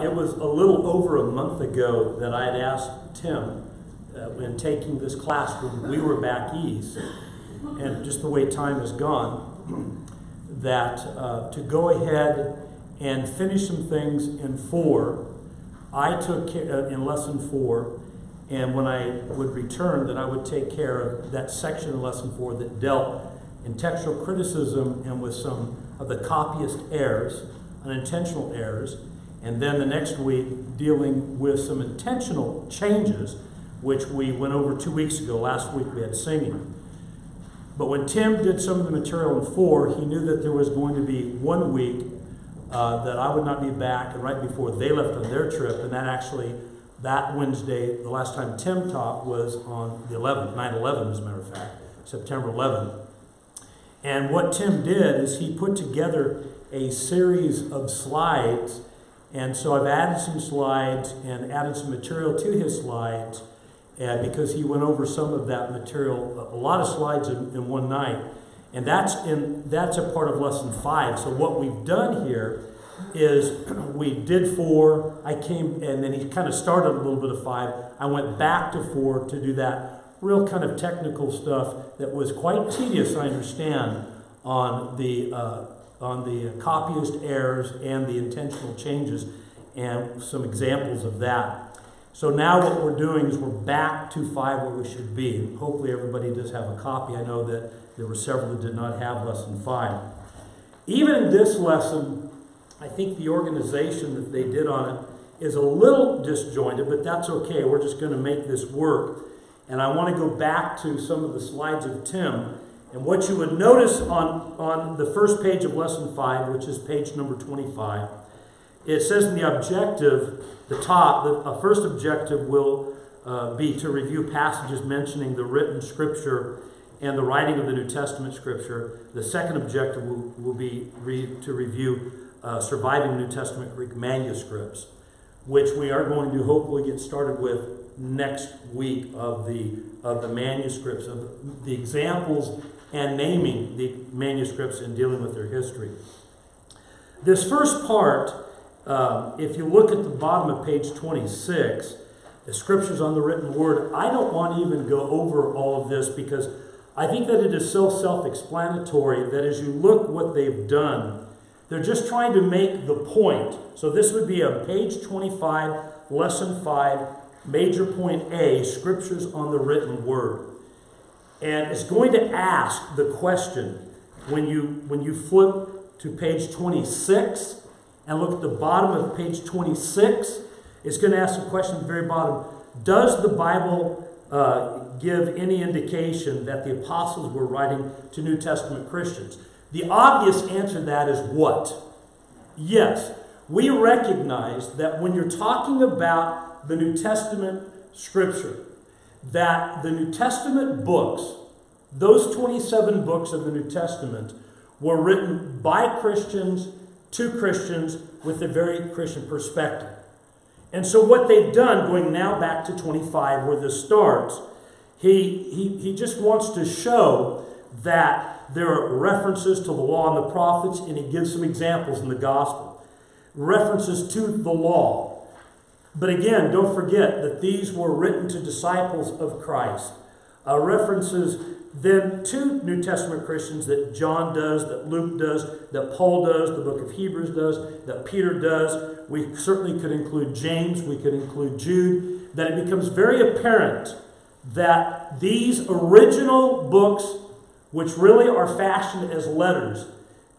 It was a little over a month ago that I had asked Tim, when taking this class when we were back east, and just the way time has gone, that to go ahead and finish some things in 4. I took care in lesson 4, and when I would return, that I would take care of that section of lesson 4 that dealt in textual criticism and with some of the copyist errors, unintentional errors. And then the next week, dealing with some intentional changes, which we went over 2 weeks ago. Last week we had singing. But when Tim did some of the material in 4, he knew that there was going to be 1 week that I would not be back, and right before they left on their trip. And that Wednesday, the last time Tim taught was on the 11th, 9/11 as a matter of fact, September 11th. And what Tim did is he put together a series of slides. And so I've added some slides and added some material to his slides because he went over some of that material, a lot of slides in one night. And that's a part of lesson 5. So what we've done here is we did 4. I came, and then he kind of started a little bit of 5. I went back to 4 to do that real kind of technical stuff that was quite tedious, I understand, on the copyist errors and the intentional changes and some examples of that. So now what we're doing is we're back to 5 where we should be. Hopefully everybody does have a copy. I know that there were several that did not have lesson 5. Even in this lesson, I think the organization that they did on it is a little disjointed, but that's okay. We're just going to make this work. And I want to go back to some of the slides of Tim. And what you would notice on the first page of lesson 5, which is page number 25, it says in the objective, the first objective will be to review passages mentioning the written scripture and the writing of the New Testament scripture. The second objective will be to review surviving New Testament Greek manuscripts, which we are going to hopefully get started with next week of the manuscripts, of the examples and naming the manuscripts and dealing with their history. This first part, if you look at the bottom of page 26, the scriptures on the written word, I don't want to even go over all of this because I think that it is so self-explanatory that as you look what they've done, they're just trying to make the point. So this would be on page 25, lesson 5, major point A, scriptures on the written word. And it's going to ask the question when you flip to page 26 and look at the bottom of page 26, it's going to ask the question at the very bottom, does the Bible give any indication that the apostles were writing to New Testament Christians? The obvious answer to that is what? Yes, we recognize that when you're talking about the New Testament scripture, that the New Testament books, those 27 books of the New Testament, were written by Christians to Christians with a very Christian perspective. And so what they've done, going now back to 25 where this starts, he just wants to show that there are references to the law and the prophets, and he gives some examples in the gospel. References to the law. But again, don't forget that these were written to disciples of Christ. References then to New Testament Christians that John does, that Luke does, that Paul does, the book of Hebrews does, that Peter does. We certainly could include James, we could include Jude. That it becomes very apparent that these original books, which really are fashioned as letters,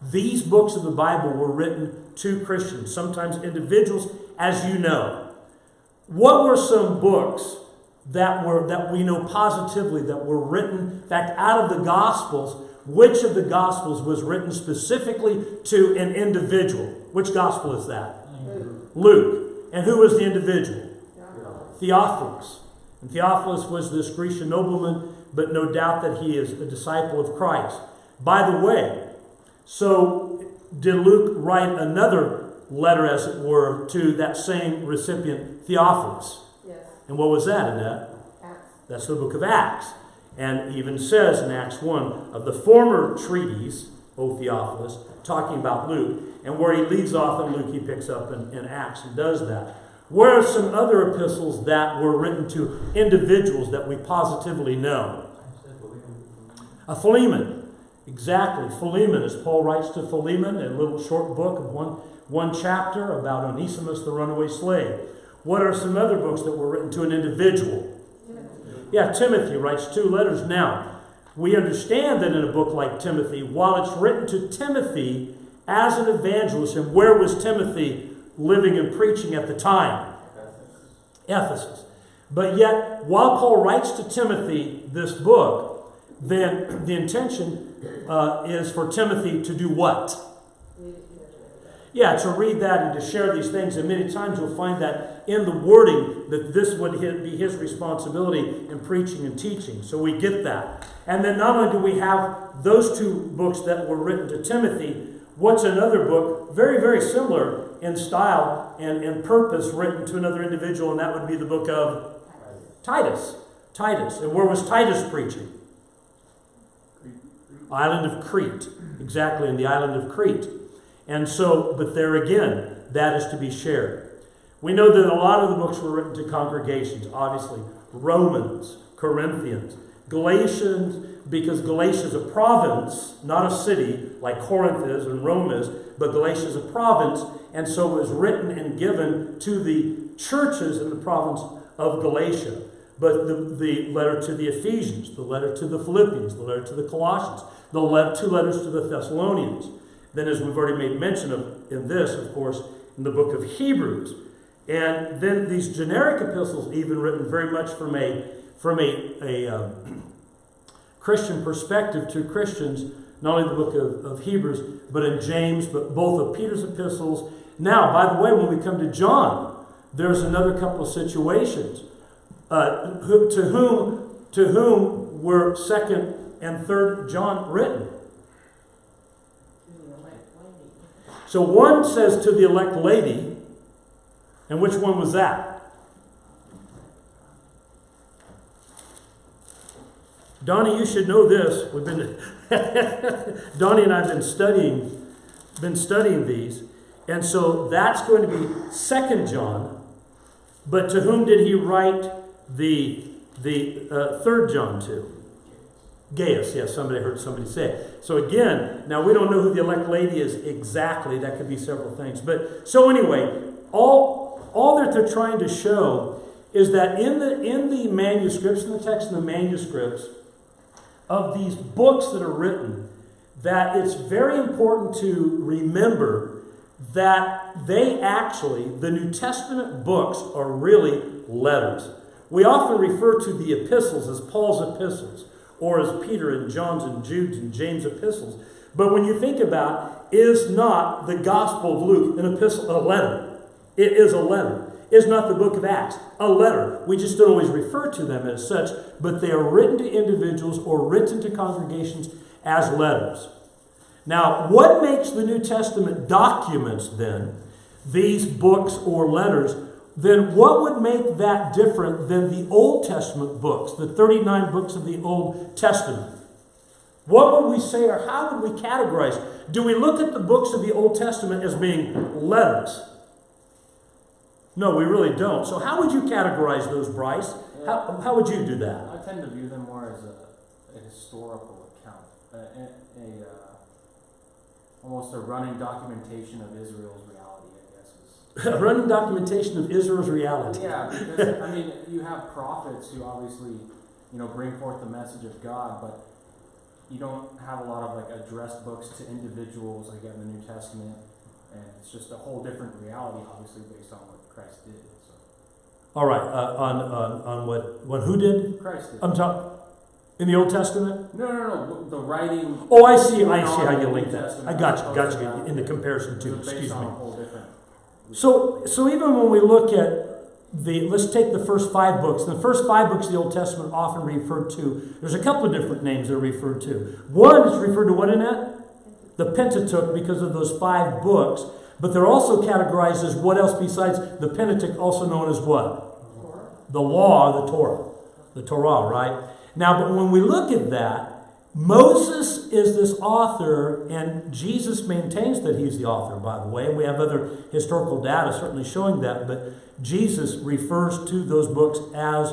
these books of the Bible were written to Christians, sometimes individuals, as you know. What were some books that we know positively that were written, in fact, out of the Gospels? Which of the Gospels was written specifically to an individual? Which Gospel is that? Luke. And who was the individual? Theophilus. And Theophilus was this Grecian nobleman, but no doubt that he is a disciple of Christ. By the way, so did Luke write another letter, as it were, to that same recipient, Theophilus? Yes. And what was that, Annette? Acts. That's the book of Acts. And even says in Acts 1, of the former treatise, O Theophilus, talking about Luke. And where he leaves off in Luke, he picks up in Acts and does that. Where are some other epistles that were written to individuals that we positively know? Philemon. Exactly. Philemon, as Paul writes to Philemon, a little short book of one chapter about Onesimus, the runaway slave. What are some other books that were written to an individual? Yeah, Timothy writes 2 letters. Now, we understand that in a book like Timothy, while it's written to Timothy as an evangelist, and where was Timothy living and preaching at the time? Ephesus. But yet, while Paul writes to Timothy this book, then the intention is for Timothy to do what? Yeah, to read that and to share these things. And many times you'll find that in the wording that this would be his responsibility in preaching and teaching. So we get that. And then not only do we have those 2 books that were written to Timothy, what's another book, very, very similar in style and in purpose, written to another individual, and that would be the book of Titus. Titus. And where was Titus preaching? Island of Crete. Exactly, in the island of Crete. And so, but there again, that is to be shared. We know that a lot of the books were written to congregations, obviously. Romans, Corinthians, Galatians, because Galatia is a province, not a city like Corinth is and Rome is, but Galatia is a province, and so it was written and given to the churches in the province of Galatia. But the letter to the Ephesians, the letter to the Philippians, the letter to the Colossians, the 2 letters to the Thessalonians. Then, as we've already made mention of in this, of course, in the book of Hebrews. And then these generic epistles, even written very much from a Christian perspective to Christians, not only the book of Hebrews, but in James, but both of Peter's epistles. Now, by the way, when we come to John, there's another couple of situations. To whom were 2nd and 3rd John written? So one says to the elect lady, and which one was that? Donnie, you should know this. We've been Donnie and I have been studying these, and so that's going to be 2nd John. But to whom did he write the 3rd John to? Gaius, yes, somebody heard somebody say it. So again, now we don't know who the elect lady is exactly. That could be several things. But so anyway, all that they're trying to show is that in the manuscripts, in the text and the manuscripts of these books that are written, that it's very important to remember that the New Testament books are really letters. We often refer to the epistles as Paul's epistles, or as Peter and John's and Jude's and James' epistles. But when you think about it, is not the Gospel of Luke an epistle, a letter? It is a letter. Is not the book of Acts a letter? We just don't always refer to them as such, but they are written to individuals or written to congregations as letters. Now, what makes the New Testament documents then, these books or letters, then what would make that different than the Old Testament books, the 39 books of the Old Testament? What would we say, or how would we categorize? Do we look at the books of the Old Testament as being letters? No, we really don't. So how would you categorize those, Bryce? How would you do that? I tend to view them more as a historical account, almost a running documentation of Israel's reality, I guess. A running documentation of Israel's reality. Yeah, because, I mean, you have prophets who obviously, bring forth the message of God, but you don't have a lot of, addressed books to individuals like in the New Testament, and it's just a whole different reality, obviously, based on what Christ did. So. All right, on what who did? Christ did. I'm talking in the Old Testament? No. The writing. Oh, I see how you link that. I got you. In the comparison to, excuse me. So even when we look at let's take the first 5 books. The first 5 books of the Old Testament are often referred to. There's a couple of different names they're referred to. One is referred to what in it? The Pentateuch, because of those 5 books. But they're also categorized as what else besides the Pentateuch, also known as what? Torah. The law, the Torah. The Torah, right? Now, but when we look at that, Moses is this author, and Jesus maintains that he's the author, by the way. And we have other historical data certainly showing that, but Jesus refers to those books as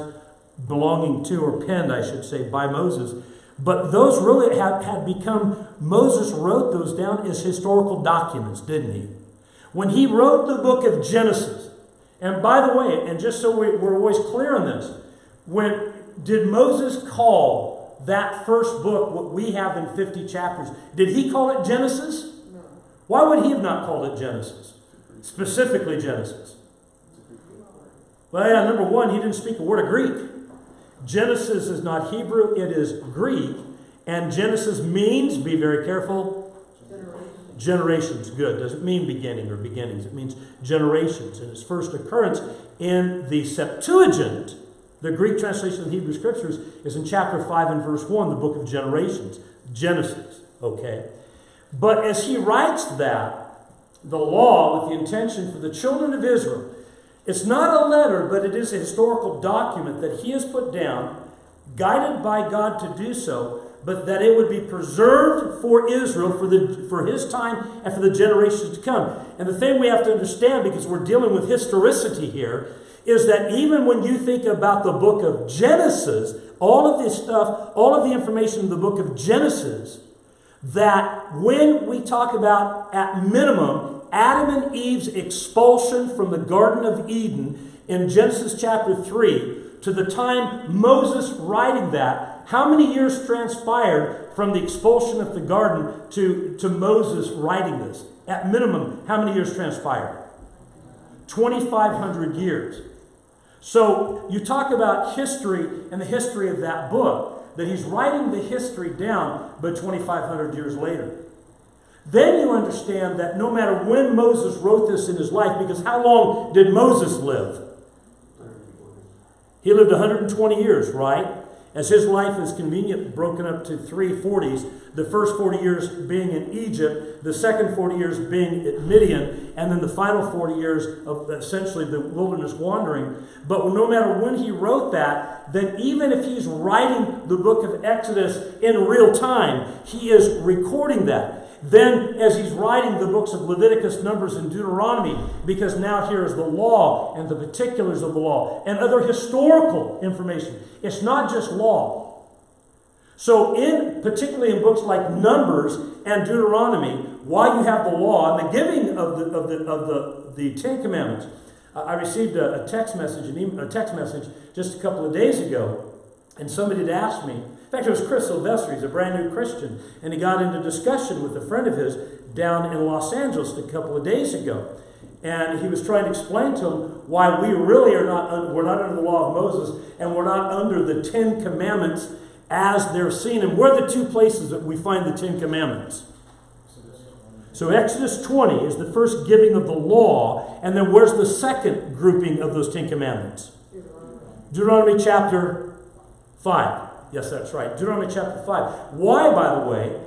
belonging to, or penned, I should say, by Moses. But those really had become, Moses wrote those down as historical documents, didn't he? When he wrote the book of Genesis, and by the way, and just so we're always clear on this, when did Moses call that first book, what we have in 50 chapters, did he call it Genesis? No. Why would he have not called it Genesis? Specifically Genesis. Well, yeah, number one, he didn't speak a word of Greek. Genesis is not Hebrew, it is Greek. And Genesis means, be very careful, generations. Good. Doesn't mean beginning or beginnings. It means generations. And its first occurrence in the Septuagint, the Greek translation of the Hebrew Scriptures, is in chapter 5 and verse 1, the book of generations. Genesis. Okay? But as he writes that, the law with the intention for the children of Israel, it's not a letter, but it is a historical document that he has put down, guided by God to do so, but that it would be preserved for Israel for his time and for the generations to come. And the thing we have to understand, because we're dealing with historicity here, is that even when you think about the book of Genesis, all of this stuff, all of the information in the book of Genesis, that when we talk about, at minimum, Adam and Eve's expulsion from the Garden of Eden in Genesis chapter 3, to the time Moses writing that, how many years transpired from the expulsion of the garden to Moses writing this? At minimum, how many years transpired? 2,500 years. So you talk about history and the history of that book, that he's writing the history down, but 2,500 years later. Then you understand that no matter when Moses wrote this in his life, because how long did Moses live? He lived 120 years, right? As his life is convenient, broken up to 3 40s, the first 40 years being in Egypt, the second 40 years being at Midian, and then the final 40 years of essentially the wilderness wandering. But no matter when he wrote that, then even if he's writing the book of Exodus in real time, he is recording that. Then, as he's writing the books of Leviticus, Numbers, and Deuteronomy, because now here is the law and the particulars of the law and other historical information. It's not just law. So, particularly in books like Numbers and Deuteronomy, while you have the law and the giving of the Ten Commandments, I received a text message just a couple of days ago, and somebody had asked me. In fact, it was Chris Sylvester. He's a brand new Christian. And he got into discussion with a friend of his down in Los Angeles a couple of days ago. And he was trying to explain to him why we really we're not under the law of Moses, and we're not under the Ten Commandments as they're seen. And where are the two places that we find the Ten Commandments? So Exodus 20 is the first giving of the law. And then where's the second grouping of those Ten Commandments? Deuteronomy chapter 5. Yes, that's right. Deuteronomy chapter 5. Why, by the way,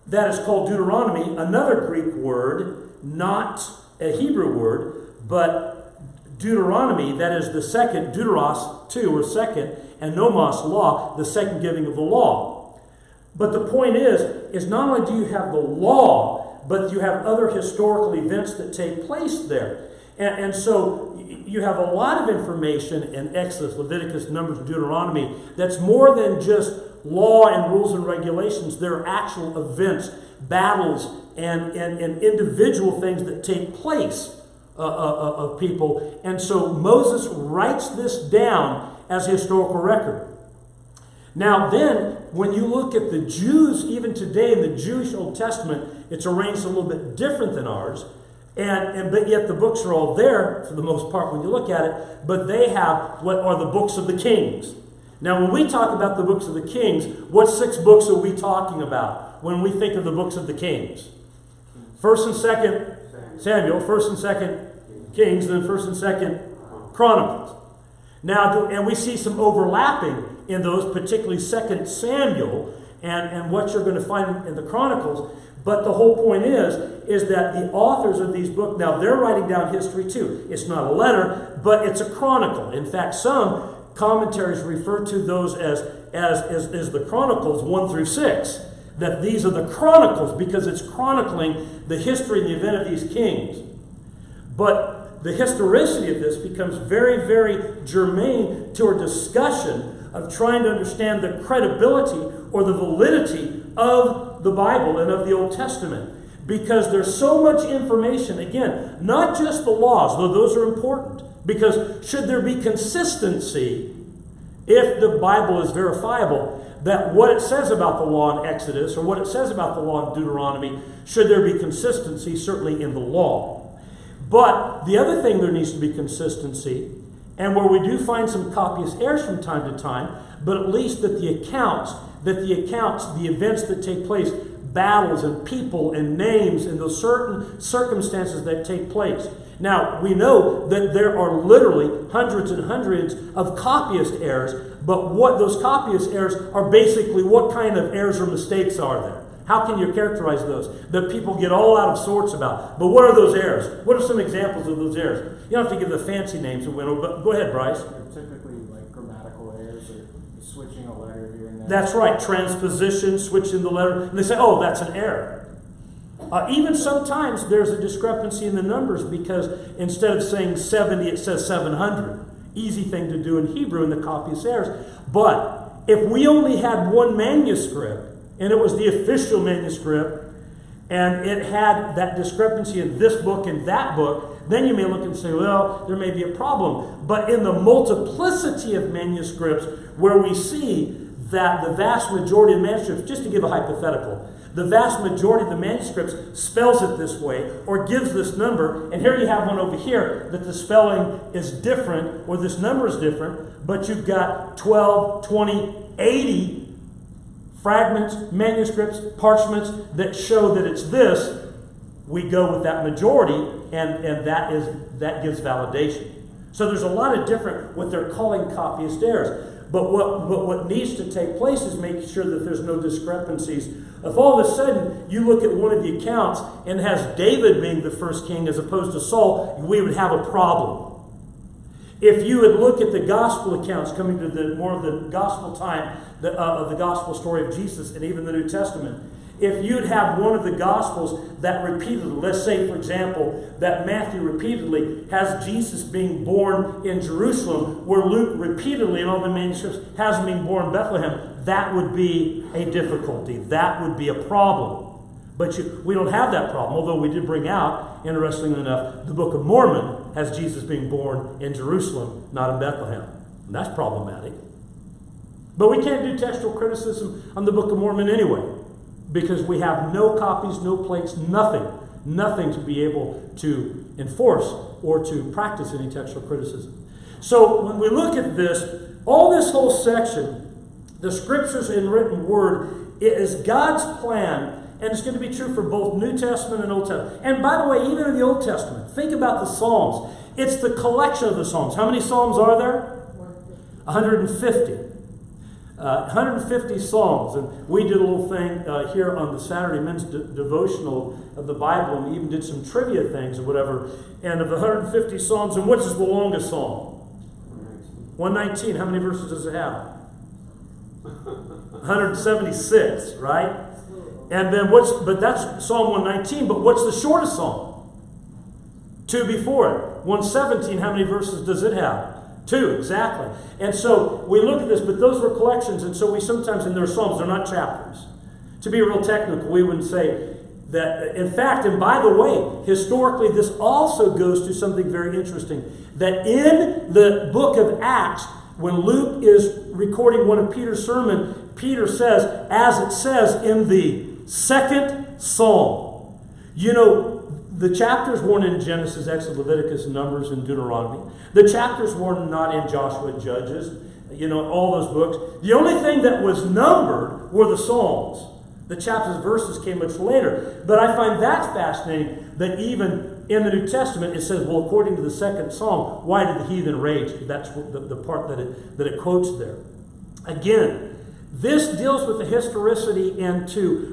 that is called Deuteronomy, another Greek word, not a Hebrew word, but Deuteronomy, that is the second, Deuteros, two, or second, and nomos, law, the second giving of the law. But the point is not only do you have the law, but you have other historical events that take place there. And so you have a lot of information in Exodus, Leviticus, Numbers, Deuteronomy that's more than just law and rules and regulations. There are actual events, battles, and individual things that take place of people. And so Moses writes this down as a historical record. Now then, when you look at the Jews, even today in the Jewish Old Testament, it's arranged a little bit different than ours. But yet the books are all there for the most part when you look at it, but they have what are the books of the kings. Now when we talk about the books of the kings, what 6 books are we talking about when we think of the books of the kings? 1st and 2nd Samuel, 1st and 2nd Kings, then 1st and 2nd Chronicles. Now, and we see some overlapping in those, particularly 2nd Samuel and what you're going to find in the Chronicles. But the whole point is that the authors of these books, now they're writing down history too. It's not a letter, but it's a chronicle. In fact, some commentaries refer to those as as the Chronicles 1 through 6. That these are the Chronicles because it's chronicling the history and the event of these kings. But the historicity of this becomes very, very germane to our discussion of trying to understand the credibility or the validity of the Bible and of the Old Testament. Because there's so much information, again, not just the laws, though those are important. Because should there be consistency, if the Bible is verifiable, that what it says about the law in Exodus or what it says about the law in Deuteronomy, should there be consistency, certainly in the law. But the other thing there needs to be consistency, and where we do find some copious errors from time to time, but at least that the accounts, the events that take place, battles and people and names and those certain circumstances that take place. Now, we know that there are literally hundreds and hundreds of copyist errors, but what those copyist errors are basically, what kind of errors or mistakes are there? How can you characterize those that people get all out of sorts about? But what are those errors? What are some examples of those errors? You don't have to give the fancy names of Winnow, but go ahead, Bryce. They're typically like grammatical errors or switching a letter here and there. That's right, transposition, switching the letter. And they say, oh, that's an error. Even sometimes there's a discrepancy in the numbers because instead of saying 70, it says 700. Easy thing to do in Hebrew in the copyist errors. But if we only had one manuscript, and it was the official manuscript, and it had that discrepancy in this book and that book, then you may look and say, well, there may be a problem. But in the multiplicity of manuscripts, where we see that the vast majority of manuscripts, just to give a hypothetical, the vast majority of the manuscripts spells it this way or gives this number, and here you have one over here that the spelling is different or this number is different, but you've got 12, 20, 80 fragments, manuscripts, parchments that show that it's this. We go with that majority, and that gives validation. So there's a lot of different, what they're calling copyist errors. But what needs to take place is making sure that there's no discrepancies. If all of a sudden you look at one of the accounts and has David being the first king as opposed to Saul, we would have a problem. If you would look at the gospel accounts coming to the more of the gospel time of the gospel story of Jesus and even the New Testament, if you'd have one of the Gospels that repeatedly, let's say, for example, that Matthew repeatedly has Jesus being born in Jerusalem, where Luke repeatedly in all the manuscripts has him being born in Bethlehem, that would be a difficulty. That would be a problem. But we don't have that problem, although we did bring out, interestingly enough, the Book of Mormon has Jesus being born in Jerusalem, not in Bethlehem. And that's problematic. But we can't do textual criticism on the Book of Mormon anyway, because we have no copies, no plates, nothing to be able to enforce or to practice any textual criticism. So when we look at this, all this whole section, the scriptures in written word, it is God's plan, and it's going to be true for both New Testament and Old Testament. And by the way, even in the Old Testament, think about the Psalms. It's the collection of the Psalms. How many Psalms are there? 150. 150 Psalms, and we did a little thing here on the Saturday men's devotional of the Bible, and we even did some trivia things or whatever. And of the 150 Psalms, and which is the longest Psalm? 119. How many verses does it have? 176, right? And then but that's Psalm 119, but what's the shortest Psalm? 2 before it. 117, how many verses does it have? 2, exactly. And so we look at this, but those were collections, and so we sometimes, in their Psalms, they're not chapters. To be real technical, we would say that, in fact, and by the way, historically, this also goes to something very interesting, that in the book of Acts, when Luke is recording one of Peter's sermon, Peter says, as it says in the second Psalm. You know, the chapters weren't in Genesis, Exodus, Leviticus, Numbers, and Deuteronomy. The chapters were not in Joshua and Judges, all those books. The only thing that was numbered were the Psalms. The chapters and verses came much later. But I find that fascinating that even in the New Testament it says, well, according to the second Psalm, why did the heathen rage? That's the part that it quotes there. Again, this deals with the historicity, and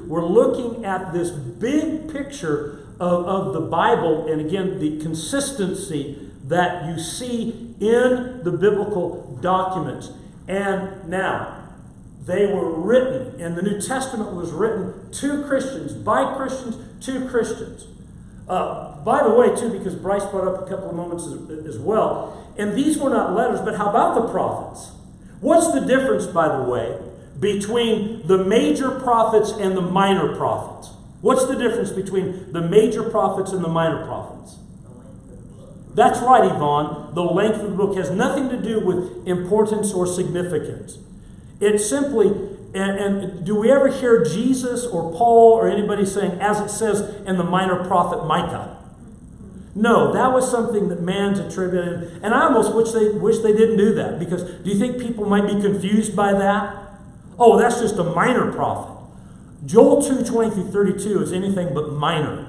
we're looking at this big picture of the Bible, and again, the consistency that you see in the biblical documents. And now, they were written, and the New Testament was written to Christians, by Christians, to Christians. By the way, too, because Bryce brought up a couple of moments as well, and these were not letters, but how about the prophets? What's the difference, by the way, between the major prophets and the minor prophets? What's the difference between the major prophets and the minor prophets? That's right, Yvonne. The length of the book has nothing to do with importance or significance. It's simply, and do we ever hear Jesus or Paul or anybody saying, as it says in the minor prophet Micah? No, that was something that man's attributed. And I almost wish they didn't do that, because do you think people might be confused by that? Oh, that's just a minor prophet. Joel 2:20-32 is anything but minor.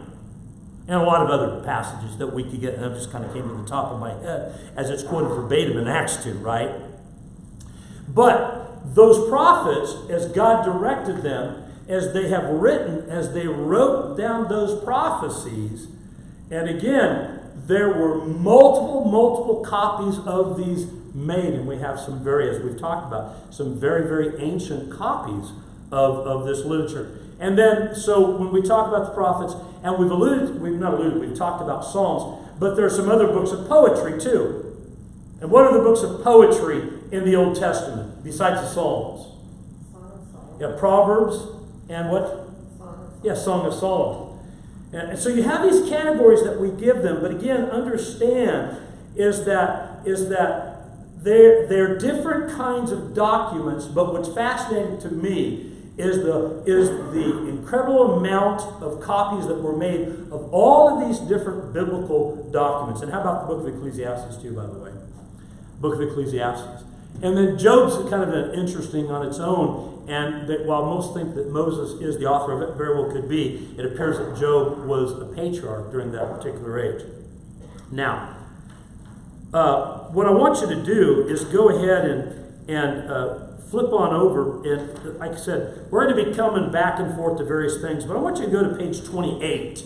And a lot of other passages that we could get, and that just kind of came to the top of my head as it's quoted verbatim in Acts 2, right? But those prophets, as God directed them, as they have written, as they wrote down those prophecies, and again, there were multiple copies of these made, and we have some as we've talked about, some very, very ancient copies of this literature. And then, so when we talk about the prophets, and we've talked about Psalms, but there are some other books of poetry too. And what are the books of poetry in the Old Testament, besides the Psalms? Yeah, Proverbs, and what? Song of Solomon. And so you have these categories that we give them, but again, understand is that they're different kinds of documents, but what's fascinating to me is the incredible amount of copies that were made of all of these different biblical documents. And how about the book of Ecclesiastes too, by the way? Book of Ecclesiastes. And then Job's kind of an interesting on its own, and that while most think that Moses is the author of it, very well could be, it appears that Job was a patriarch during that particular age. Now, what I want you to do is go ahead and flip on over, and like I said, we're going to be coming back and forth to various things, but I want you to go to page 28.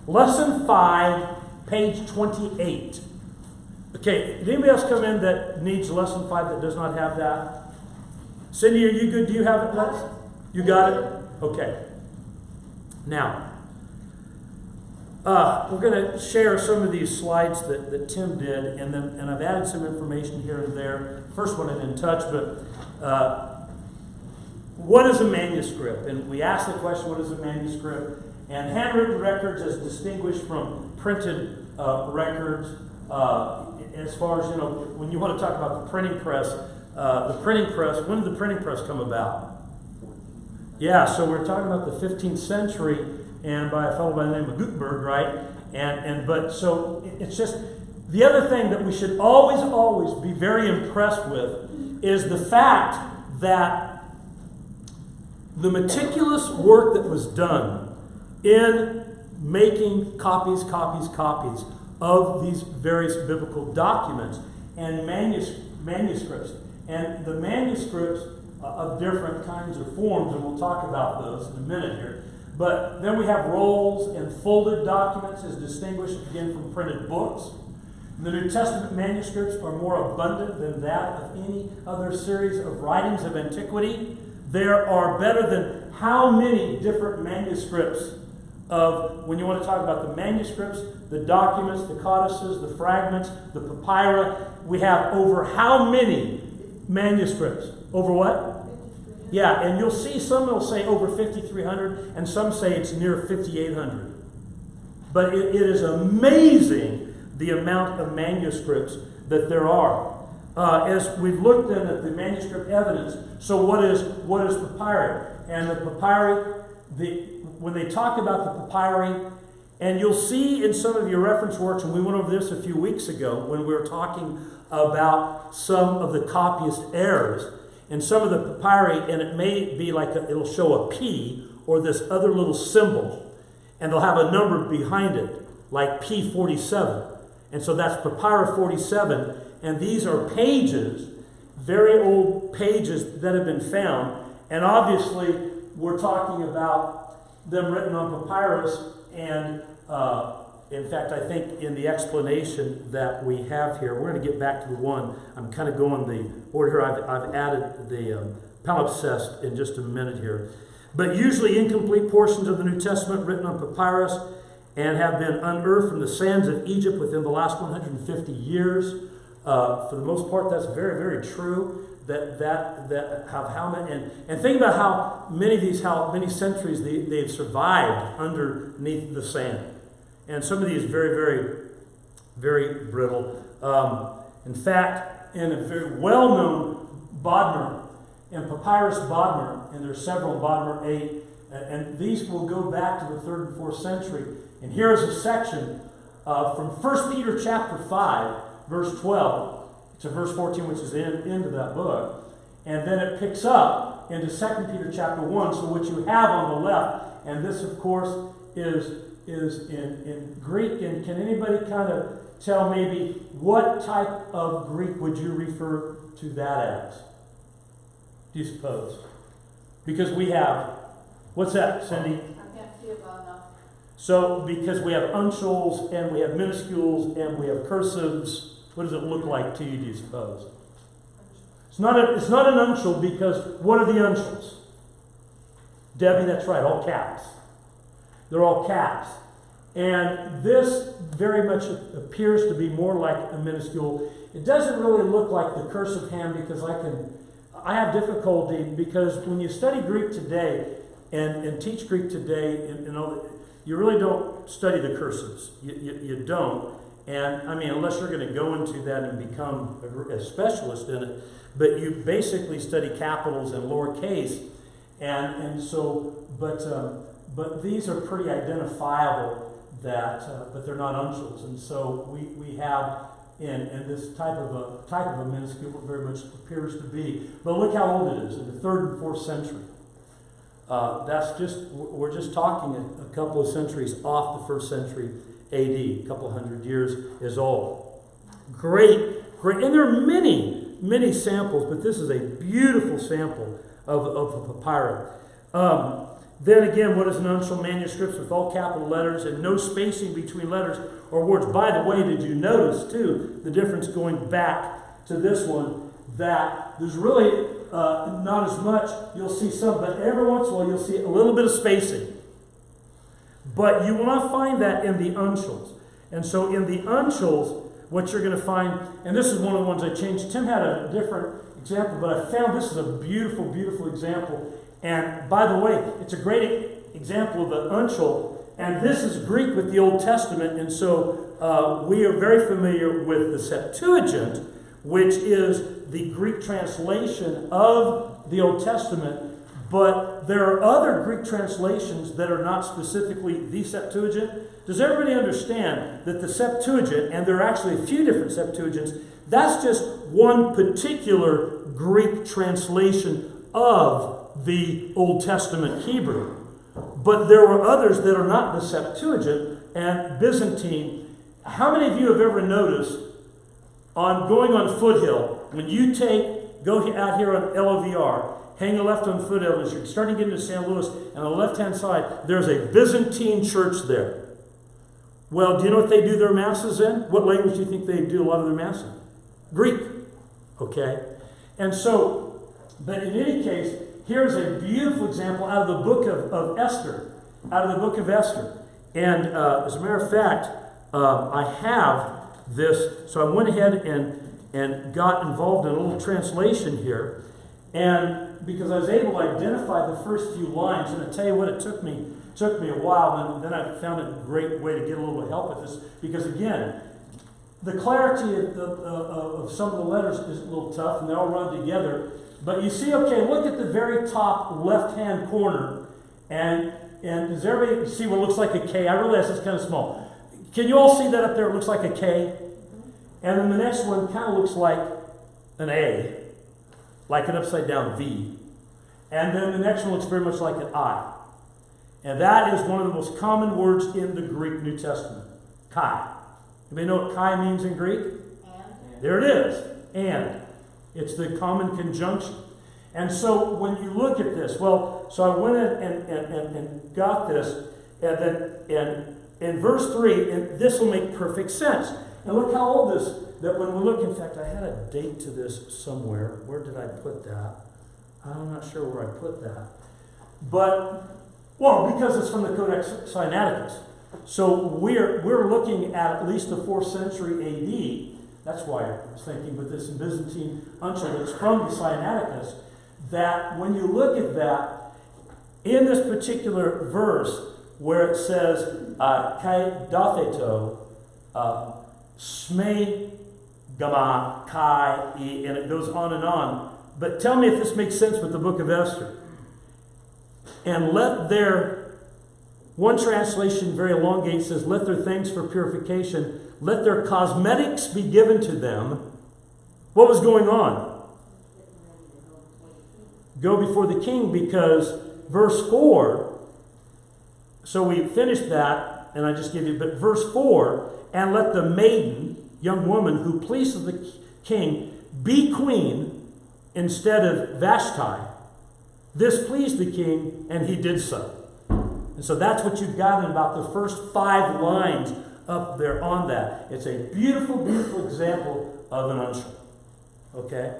Lesson 5, page 28. Okay, did anybody else come in that needs lesson 5 that does not have that? Cindy, are you good? Do you have it, Les? You got it? Okay. Now, we're going to share some of these slides that Tim did, and I've added some information here and there. First one I didn't touch, but what is a manuscript? And we asked the question, what is a manuscript? And handwritten records as distinguished from printed records. As far as, when you want to talk about the printing press, when did the printing press come about? Yeah, so we're talking about the 15th century, and by a fellow by the name of Gutenberg, right? But so it's just, the other thing that we should always be very impressed with is the fact that the meticulous work that was done in making copies of these various biblical documents and manuscripts. And the manuscripts of different kinds of forms, and we'll talk about those in a minute here. But then we have rolls and folded documents as distinguished again from printed books. The New Testament manuscripts are more abundant than that of any other series of writings of antiquity. There are better than how many different manuscripts of, when you want to talk about the manuscripts, the documents, the codices, the fragments, the papyri, we have over how many manuscripts? Over what? Yeah, and you'll see some will say over 5,300, and some say it's near 5,800. But it is amazing the amount of manuscripts that there are. As we've looked at the manuscript evidence, so what is papyri? And the papyri, when they talk about the papyri, and you'll see in some of your reference works, and we went over this a few weeks ago when we were talking about some of the copyist errors, and some of the papyri, and it may be like it'll show a P or this other little symbol, and they'll have a number behind it, like P47. And so that's papyrus 47, and these are pages, very old pages that have been found, and obviously we're talking about them written on papyrus, and in fact, I think in the explanation that we have here, we're going to get back to the one. I'm kind of going the order here. I've added palimpsest in just a minute here. But usually incomplete portions of the New Testament written on papyrus and have been unearthed from the sands of Egypt within the last 150 years. For the most part, that's very, very true. And think about how many centuries they've survived underneath the sand. And some of these very, very, very brittle. In fact, in a very well-known Bodmer, in Papyrus Bodmer, and there's several Bodmer 8, and these will go back to the 3rd and 4th century. And here is a section from 1 Peter chapter 5, verse 12 to verse 14, which is the end of that book. And then it picks up into 2 Peter chapter 1. So what you have on the left, and this, of course, is in Greek. And can anybody kind of tell maybe what type of Greek would you refer to that as? Do you suppose? Because we have, what's that, Cindy? I can't see it well enough. So, because we have uncials, and we have minuscules, and we have cursives, what does it look like to you, do you suppose? It's not an uncial, because what are the uncials? Debbie, that's right, all caps. They're all caps. And this very much appears to be more like a minuscule. It doesn't really look like the cursive hand, because I have difficulty, because when you study Greek today and teach Greek today, you really don't study the cursives. You don't. And I mean, unless you're going to go into that and become a specialist in it, but you basically study capitals and lowercase, but these are pretty identifiable. But they're not uncials, and so we have in this type of a minuscule, what very much appears to be. But look how old it is, in the 3rd and 4th century. We're just talking a couple of centuries off the 1st century AD, a couple hundred years is old. Great, and there are many, many samples, but this is a beautiful sample of a papyrus. Then again, what is an uncial? Manuscripts with all capital letters and no spacing between letters or words. By the way, did you notice, too, the difference going back to this one, that there's really not as much. You'll see some, but every once in a while you'll see a little bit of spacing. But you will not find that in the uncials. And so in the uncials, what you're going to find, and this is one of the ones I changed. Tim had a different example, but I found this is a beautiful, beautiful example. And by the way, it's a great example of the uncial. And this is Greek with the Old Testament. And so we are very familiar with the Septuagint, which is the Greek translation of the Old Testament. But there are other Greek translations that are not specifically the Septuagint. Does everybody understand that the Septuagint, and there are actually a few different Septuagints, that's just one particular Greek translation of the Old Testament Hebrew. But there were others that are not the Septuagint and Byzantine. How many of you have ever noticed on going on Foothill, when you go out here on LOVR, hang a left on Foothill, as you're starting to get into San Luis, and on the left-hand side, there's a Byzantine church there. Well, do you know what they do their masses in? What language do you think they do a lot of their masses in? Greek. Okay? And so, but in any case, here's a beautiful example out of the book of Esther. Out of the book of Esther. And as a matter of fact, I have this, so I went ahead and got involved in a little translation here. And because I was able to identify the first few lines, and I tell you what, it took me a while, and then I found a great way to get a little bit of help with this, because again, the clarity of some of the letters is a little tough, and they all run together. But you see, okay, look at the very top left-hand corner, and does everybody see what looks like a K? I realize it's kind of small. Can you all see that up there? It looks like a K. And then the next one kind of looks like an A, like an upside-down V. And then the next one looks very much like an I. And that is one of the most common words in the Greek New Testament. Chi. Anybody know what chi means in Greek? And. There it is. And. It's the common conjunction. And so when you look at this, so I went in and got this, and then in verse 3, and this will make perfect sense. And look how old this, that when we look, in fact, I had a date to this somewhere. Where did I put that? I'm not sure where I put that. But, well, because it's from the Codex Sinaiticus. So we're looking at least the 4th century AD. That's why I was thinking with this Byzantine unction that's from the Sinaiticus, that when you look at that, in this particular verse where it says, Kai datheto, Sme Gama Kai, and it goes on and on. But tell me if this makes sense with the book of Esther. And let their, one translation very elongated says, let their things for purification, let their cosmetics be given to them. What was going on? Go before the king, because verse 4, so we finished that, and I just give you, but verse 4, and let the maiden, young woman who pleases the king, be queen instead of Vashti. This pleased the king, and he did so. And so that's what you've got in about the first 5 lines up there on that. It's a beautiful, beautiful example of an unction. Okay?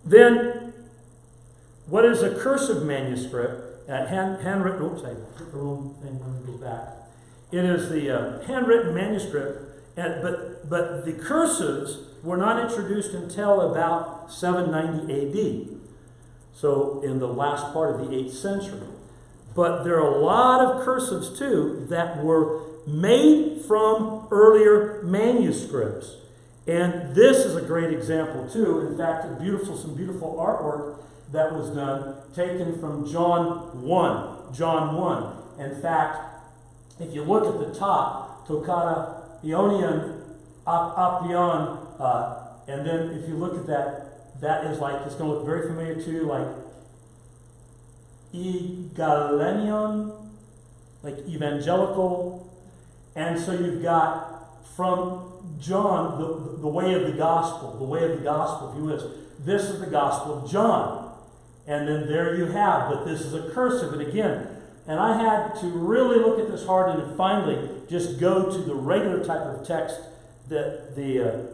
Then, what is a cursive manuscript? Handwritten, oops, I put the wrong thing, let me go back. It is the handwritten manuscript, but the cursives were not introduced until about 790 AD. So in the last part of the 8th century. But there are a lot of cursives too that were made from earlier manuscripts. And this is a great example too. In fact, some beautiful artwork that was done, taken from John 1. John 1. In fact, if you look at the top, Tokata Ionian Apion, and then if you look at that, that is like, it's going to look very familiar to you, like Egalenion, like evangelical. And so you've got from John, the way of the gospel, if you will. This is the gospel of John. And then there you have, but this is a cursive. And again, and I had to really look at this hard and finally just go to the regular type of text that the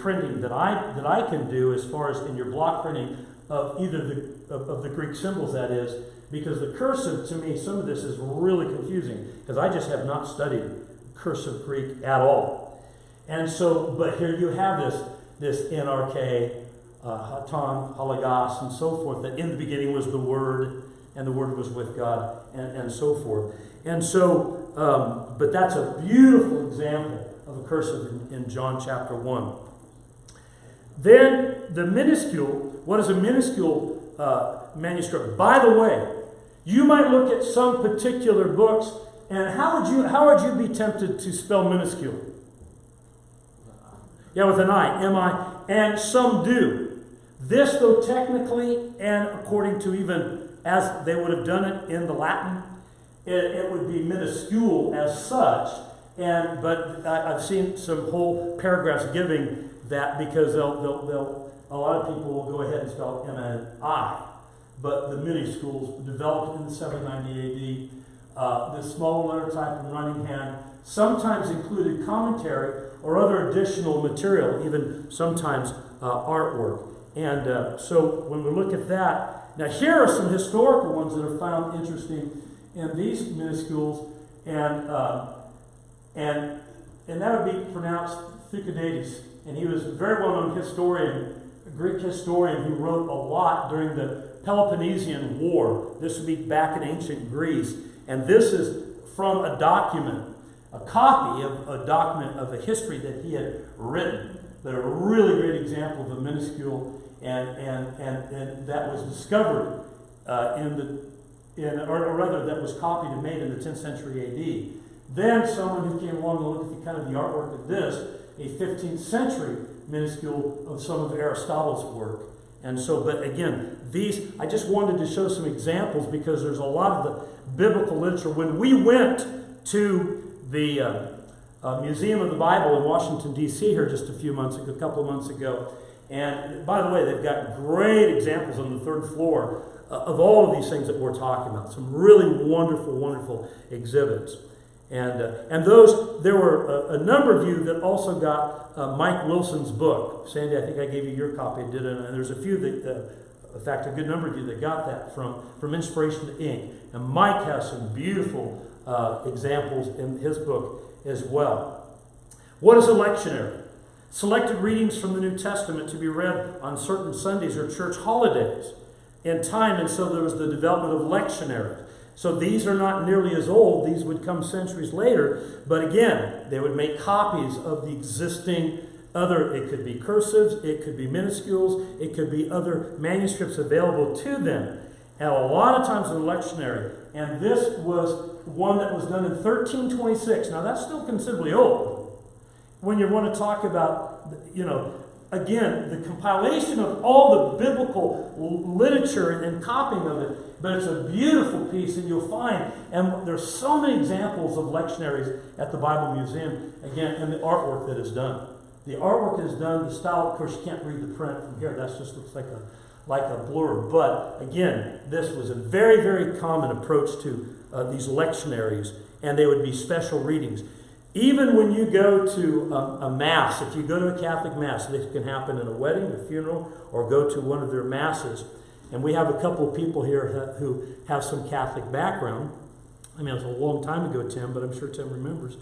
printing that I can do as far as in your block printing of either of the Greek symbols, that is, because the cursive, to me, some of this is really confusing because I just have not studied cursive Greek at all. And so, but here you have this NRK, Hatan, Halagos, and so forth, that in the beginning was the Word, and the Word was with God, and so forth. And so, but that's a beautiful example of a cursive in John chapter 1. Then the minuscule, what is a minuscule manuscript? By the way, you might look at some particular books, and how would you be tempted to spell minuscule? Yeah, with an I, M-I, and some do. This, though, technically, and according to even as they would have done it in the Latin, it would be minuscule as such. But I've seen some whole paragraphs giving that because they'll a lot of people will go ahead and spell M-N-I. But the minuscules developed in 790 AD. The small letter type and running hand sometimes included commentary or other additional material, even sometimes artwork. And so when we look at that, now here are some historical ones that are found interesting in these minuscules, and that would be pronounced Thucydides, and he was a very well-known historian, a Greek historian who wrote a lot during the Peloponnesian War. This would be back in ancient Greece, and this is from a document, a copy of a document of a history that he had written. But a really great example of a minuscule, and that was discovered or rather that was copied and made in the 10th century AD. Then someone who came along and looked at the kind of the artwork of this, a 15th century minuscule of some of Aristotle's work. And so, but again, these, I just wanted to show some examples because there's a lot of the biblical literature. When we went to the Museum of the Bible in Washington, D.C. here just a couple of months ago, and by the way, they've got great examples on the 3rd floor of all of these things that we're talking about. Some really wonderful, wonderful exhibits. And those, there were a number of you that also got Mike Wilson's book. Sandy, I think I gave you your copy. I did it, and there's a few that, in fact, a good number of you that got that from Inspiration to Ink. And Mike has some beautiful examples in his book as well. What is a lectionary? Selected readings from the New Testament to be read on certain Sundays or church holidays in time, and so there was the development of lectionaries. So these are not nearly as old. These would come centuries later. But again, they would make copies of the existing other, it could be cursives, it could be minuscules, it could be other manuscripts available to them. And a lot of times in the lectionary, and this was one that was done in 1326. Now that's still considerably old. When you want to talk about, again, the compilation of all the biblical literature and copying of it, but it's a beautiful piece, and you'll find, and there's so many examples of lectionaries at the Bible Museum, again, and the artwork that is done. The artwork is done, the style, of course, you can't read the print from here, that just looks like a blur, but again, this was a very, very common approach to these lectionaries, and they would be special readings. Even when you go to a Mass, if you go to a Catholic Mass, this can happen in a wedding, a funeral, or go to one of their Masses. And we have a couple of people here who have some Catholic background. I mean, it was a long time ago, Tim, but I'm sure Tim remembers.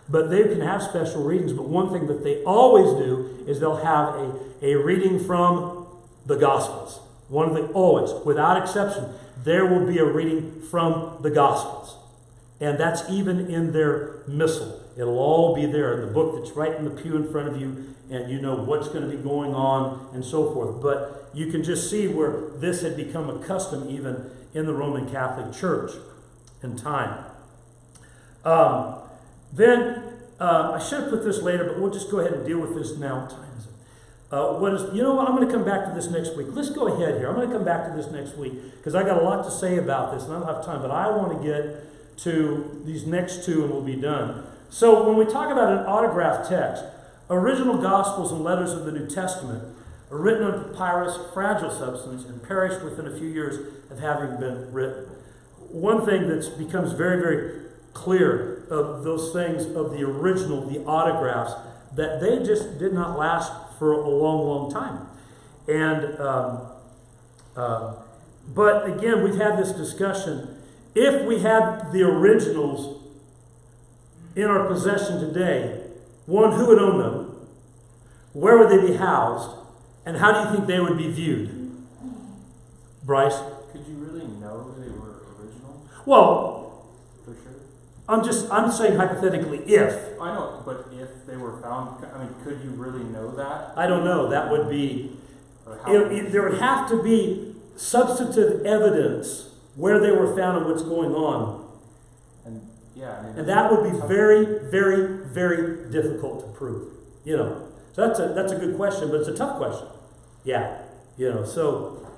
But they can have special readings. But one thing that they always do is they'll have a reading from the Gospels. Always, without exception, there will be a reading from the Gospels. And that's even in their missal. It'll all be there in the book that's right in the pew in front of you, and you know what's going to be going on and so forth. But you can just see where this had become a custom even in the Roman Catholic Church in time. Then, I should have put this later, but we'll just go ahead and deal with this now. What time is it? You know what? I'm going to come back to this next week. Let's go ahead here. I'm going to come back to this next week because I got a lot to say about this, and I don't have time, but I want to get to these next two and we'll be done. So when we talk about an autographed text, original Gospels and letters of the New Testament are written on papyrus, fragile substance, and perished within a few years of having been written. One thing that becomes very, very clear of those things of the original, the autographs, that they just did not last for a long, long time. And but again, we've had this discussion. If we had the originals in our possession today, one, who would own them? Where would they be housed? And how do you think they would be viewed? Bryce? Could you really know they were original? Well, for sure. I'm saying hypothetically, if. I know, but if they were found, I mean, could you really know that? I don't know. That would be, there would have to be substantive evidence where they were found and what's going on. And yeah, I mean, and that would be very, very, very difficult to prove. So that's a good question, but it's a tough question. Yeah, so.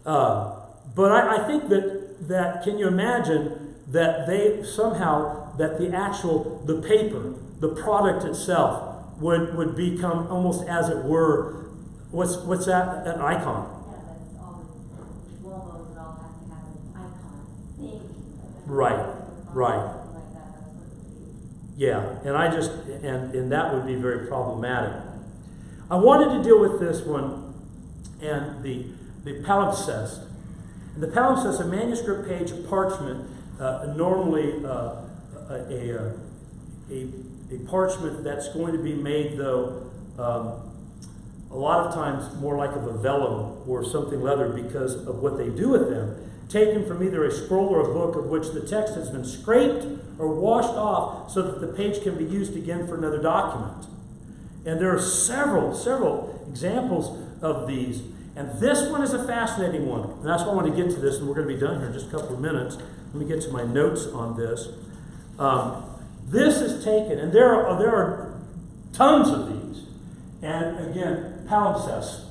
But I think that can you imagine that they somehow that the paper, the product itself would become almost as it were, what's that? An icon. Yeah, that's all the logos and all have to have an icon. Right. Yeah, and that would be very problematic. I wanted to deal with this one and the palimpsest. And the palimpsest, a manuscript page of parchment, normally a parchment that's going to be made, though, a lot of times more like of a vellum or something leather because of what they do with them, taken from either a scroll or a book of which the text has been scraped or washed off so that the page can be used again for another document. And there are several examples of these. And this one is a fascinating one. And that's why I want to get to this, and we're going to be done here in just a couple of minutes. Let me get to my notes on this. This is taken, and there are tons of these. And again, palimpsest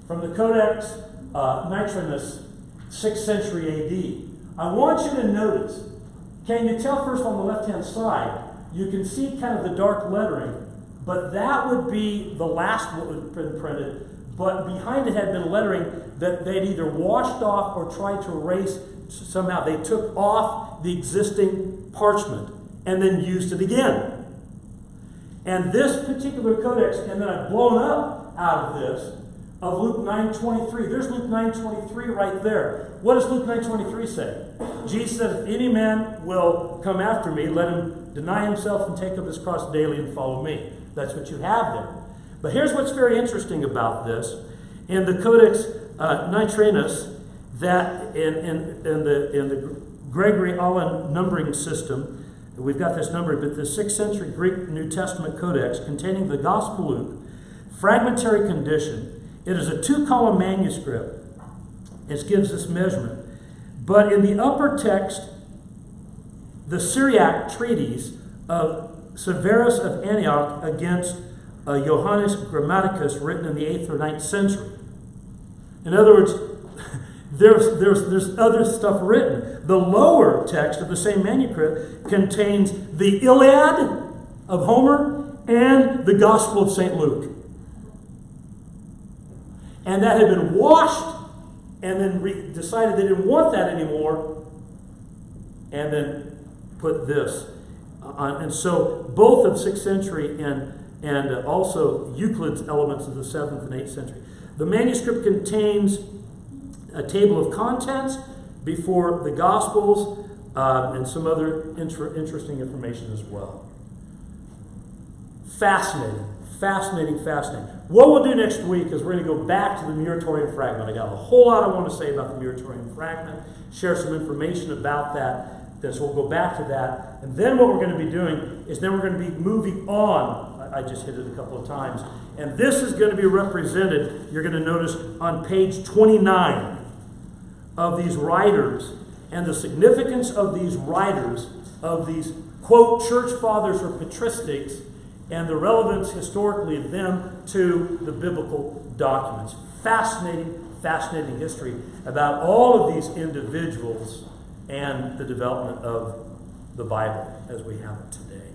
from the Codex Nitrinus, 6th century AD. I want you to notice, can you tell first on the left-hand side, you can see kind of the dark lettering, but that would be the last one that had been printed, but behind it had been lettering that they'd either washed off or tried to erase somehow. They took off the existing parchment, and then used it again. And this particular codex, and then I've blown up out of this, of Luke 9:23. There's Luke 9:23 right there. What does Luke 9:23 say? Jesus said, if any man will come after me, let him deny himself and take up his cross daily and follow me. That's what you have there. But here's what's very interesting about this. In the Codex Nitranus, that in the Gregory Allen numbering system, we've got this number, but the 6th century Greek New Testament Codex containing the Gospel Luke, fragmentary condition, it is a 2-column manuscript. It gives this measurement. But in the upper text, the Syriac treatise of Severus of Antioch against Johannes Grammaticus, written in the 8th or 9th century. In other words, there's other stuff written. The lower text of the same manuscript contains the Iliad of Homer and the Gospel of St. Luke. And that had been washed and then decided they didn't want that anymore and then put this on. And so both of 6th century and also Euclid's elements of the 7th and 8th century. The manuscript contains a table of contents before the Gospels and some other interesting information as well. Fascinating. What we'll do next week is we're going to go back to the Muratorian fragment. I got a whole lot I want to say about the Muratorian fragment, share some information about that. So we'll go back to that. And then what we're going to be doing is then we're going to be moving on. I just hit it a couple of times. And this is going to be represented, you're going to notice, on page 29 of these writers and the significance of these writers, of these, quote, church fathers or patristics, and the relevance historically of them to the biblical documents. Fascinating history about all of these individuals and the development of the Bible as we have it today.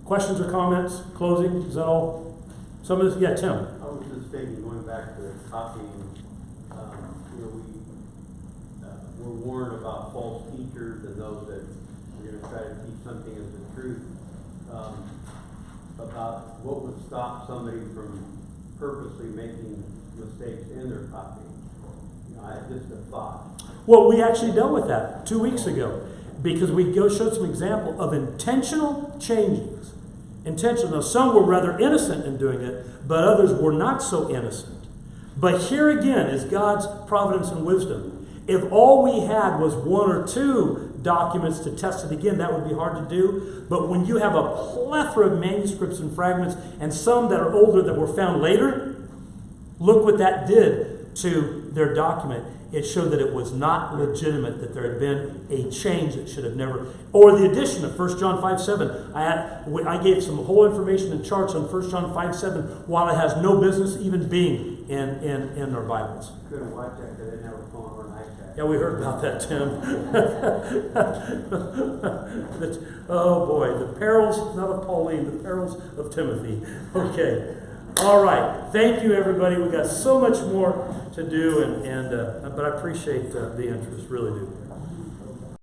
Questions or comments? Closing? Is that all? Some of this? Yeah, Tim. I was just thinking, going back to copying, we're warned about false teachers and those that are going to try to teach something as the truth, about what would stop somebody from purposely making mistakes in their copying. I had just a thought. Well, we actually dealt with that 2 weeks ago because we showed some example of intentional changes. Intentional. Now, some were rather innocent in doing it, but others were not so innocent. But here again is God's providence and wisdom. If all we had was 1 or 2 documents to test it again, that would be hard to do. But when you have a plethora of manuscripts and fragments, and some that are older that were found later, look what that did to their document. It showed that it was not legitimate, that there had been a change that should have never, or the addition of 1 John 5:7. I gave some whole information and charts on 1 John 5:7 while it has no business even being in our Bibles. Couldn't watch that because I didn't have a phone or an iPad. Yeah, we heard about that, Tim. Oh boy, the perils, not of Pauline, the perils of Timothy. Okay. All right. Thank you, everybody. We've got so much more to do, but I appreciate the interest, really do.